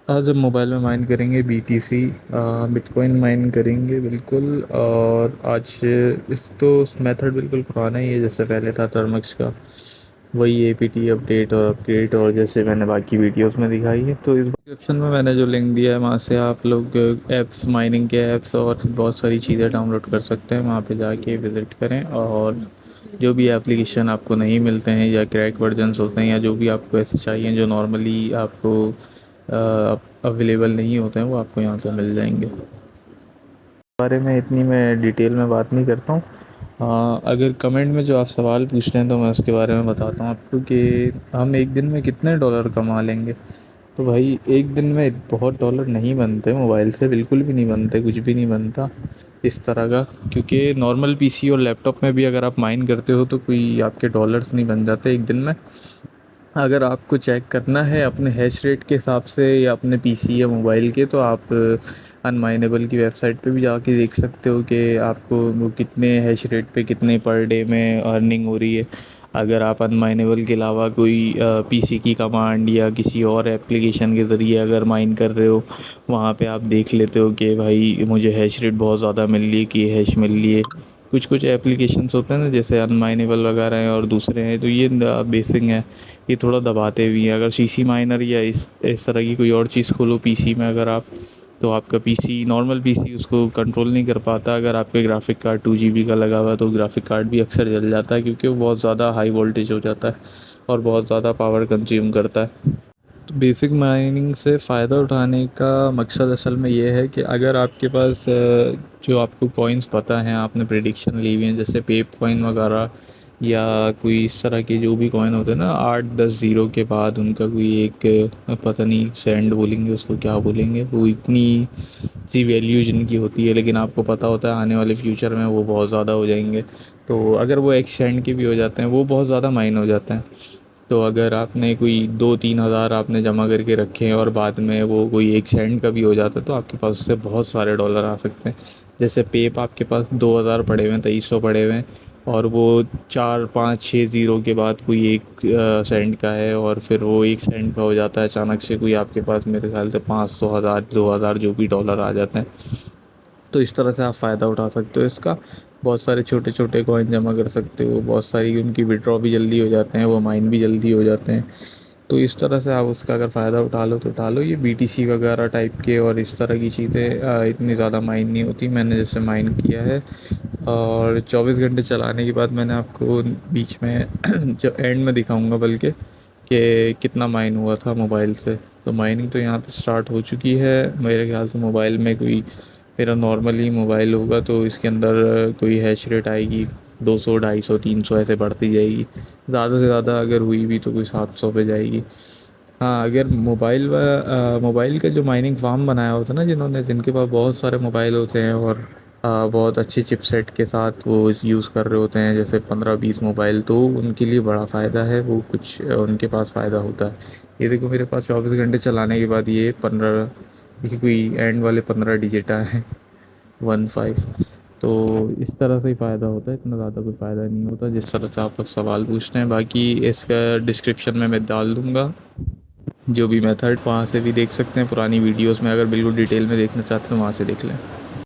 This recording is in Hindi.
आज हम मोबाइल में माइन करेंगे BTC, बिटकॉइन माइन करेंगे बिल्कुल। और आज इस तो मेथड बिल्कुल पुराना ही है जैसे पहले था टर्मक्स का, वही APT अपडेट और अपग्रेड, और जैसे मैंने बाकी वीडियोस में दिखाई है। तो इस डिस्क्रिप्शन में मैंने जो लिंक दिया है वहाँ से आप लोग ऐप्स, माइनिंग के ऐप्स और बहुत सारी चीज़ें डाउनलोड कर सकते हैं। वहाँ पे जाके विज़िट करें, और जो भी एप्लीकेशन आपको नहीं मिलते हैं या क्रैक वर्जन्स होते हैं या जो भी आपको ऐसे चाहिए जो नॉर्मली आपको अवेलेबल नहीं होते हैं, वो आपको यहाँ से मिल जाएंगे। बारे में इतनी मैं डिटेल में बात नहीं करता हूँ। अगर कमेंट में जो आप सवाल पूछ रहे हैं तो मैं उसके बारे में बताता हूँ आपको कि हम एक दिन में कितने डॉलर कमा लेंगे। तो भाई एक दिन में बहुत डॉलर नहीं बनते, मोबाइल से बिल्कुल भी नहीं बनते, कुछ भी नहीं बनता इस तरह का। क्योंकि नॉर्मल PC और लैपटॉप में भी अगर आप माइन करते हो तो कोई आपके डॉलर्स नहीं बन जाते एक दिन में। अगर आपको चेक करना है अपने हैश रेट के हिसाब से या अपने PC या मोबाइल के, तो आप अनमाइनेबल की वेबसाइट पे भी जाके देख सकते हो कि आपको वो कितने हैश रेट पे कितने पर डे में अर्निंग हो रही है। अगर आप अनमाइनेबल के अलावा कोई PC की कमांड या किसी और एप्लीकेशन के ज़रिए अगर माइन कर रहे हो, वहाँ पे आप देख लेते हो कि भाई मुझे हैश रेट बहुत ज़्यादा मिल रही है कि हैश मिल रही है। कुछ कुछ एप्लीकेशंस होते हैं ना जैसे अनमाइनेबल वगैरह हैं और दूसरे हैं, तो ये बेसिक हैं, ये थोड़ा दबाते भी हैं। अगर CC माइनर या इस तरह की कोई और चीज़ खोलो PC में अगर आप, तो आपका PC, नॉर्मल PC उसको कंट्रोल नहीं कर पाता। अगर आपके ग्राफिक कार्ड 2 GB का लगा हुआ है तो ग्राफिक कार्ड भी अक्सर जल जाता है, क्योंकि वो बहुत ज़्यादा हाई वोल्टेज हो जाता है और बहुत ज़्यादा पावर कंज्यूम करता है। तो बेसिक माइनिंग से फ़ायदा उठाने का मकसद असल में ये है कि अगर आपके पास जो आपको कॉइन्स पता हैं, आपने प्रिडिक्शन ली हुई हैं जैसे पेप कॉइन वगैरह, या कोई इस तरह के जो भी कॉइन होते हैं ना 8-10 ज़ीरो के बाद उनका कोई एक पता नहीं सेंड बोलेंगे उसको क्या बोलेंगे, वो इतनी सी वैल्यू जिनकी होती है, लेकिन आपको पता होता है आने वाले फ्यूचर में वो बहुत ज़्यादा हो जाएंगे। तो अगर वो एक सेंड के भी हो जाते हैं वो बहुत ज़्यादा माइन हो जाते हैं। तो अगर आपने कोई 2-3 हज़ार आपने जमा करके रखे हैं और बाद में वो कोई एक सेंट का भी हो जाता है, तो आपके पास उससे बहुत सारे डॉलर आ सकते हैं। जैसे पेप आपके पास 2,000 पड़े हुए हैं, 2300 पड़े हुए हैं, और वो 4-5-6 ज़ीरो के बाद कोई एक सेंट का है, और फिर वो एक सेंट का हो जाता है अचानक से, कोई आपके पास मेरे ख्याल से 500, 1000, 2000 जो भी डॉलर आ जाते हैं। तो इस तरह से आप फ़ायदा उठा सकते हो इसका। बहुत सारे छोटे छोटे कॉइन जमा कर सकते हो, बहुत सारी उनकी विड्रॉ भी जल्दी हो जाते हैं, वो माइन भी जल्दी हो जाते हैं। तो इस तरह से आप उसका अगर फ़ायदा उठा लो तो उठा लो। ये BTC वगैरह टाइप के और इस तरह की चीज़ें इतनी ज़्यादा माइन नहीं होती, मैंने जैसे माइन किया है। और 24 घंटे चलाने के बाद मैंने आपको बीच में जो एंड में दिखाऊंगा बल्कि कि कितना माइन हुआ था मोबाइल से। तो माइनिंग तो यहाँ पे स्टार्ट हो चुकी है मेरे ख्याल से। मोबाइल में कोई, मेरा नॉर्मली मोबाइल होगा तो इसके अंदर कोई हैश रेट आएगी 200, 250, 300 ऐसे बढ़ती जाएगी। ज़्यादा से ज़्यादा अगर हुई भी तो कोई 700 पे जाएगी। हाँ, अगर मोबाइल का जो माइनिंग फार्म बनाया होता है ना जिन्होंने, जिनके पास बहुत सारे मोबाइल होते हैं और बहुत अच्छे चिपसेट के साथ वो यूज़ कर रहे होते हैं जैसे 15-20 मोबाइल, तो उनके लिए बड़ा फ़ायदा है। वो कुछ उनके पास फ़ायदा होता है। ये देखो मेरे पास 24 घंटे चलाने के बाद ये 15, ये कोई एंड वाले 15 डिजिट आए हैं, 15। तो इस तरह से ही फ़ायदा होता है, इतना ज़्यादा कोई फ़ायदा नहीं होता जिस तरह से आप लोग सवाल पूछते हैं। बाकी इसका डिस्क्रिप्शन में मैं डाल दूँगा जो भी मेथड, वहाँ से भी देख सकते हैं। पुरानी वीडियोस में अगर बिल्कुल डिटेल में देखना चाहते हैं तो वहाँ से देख लें।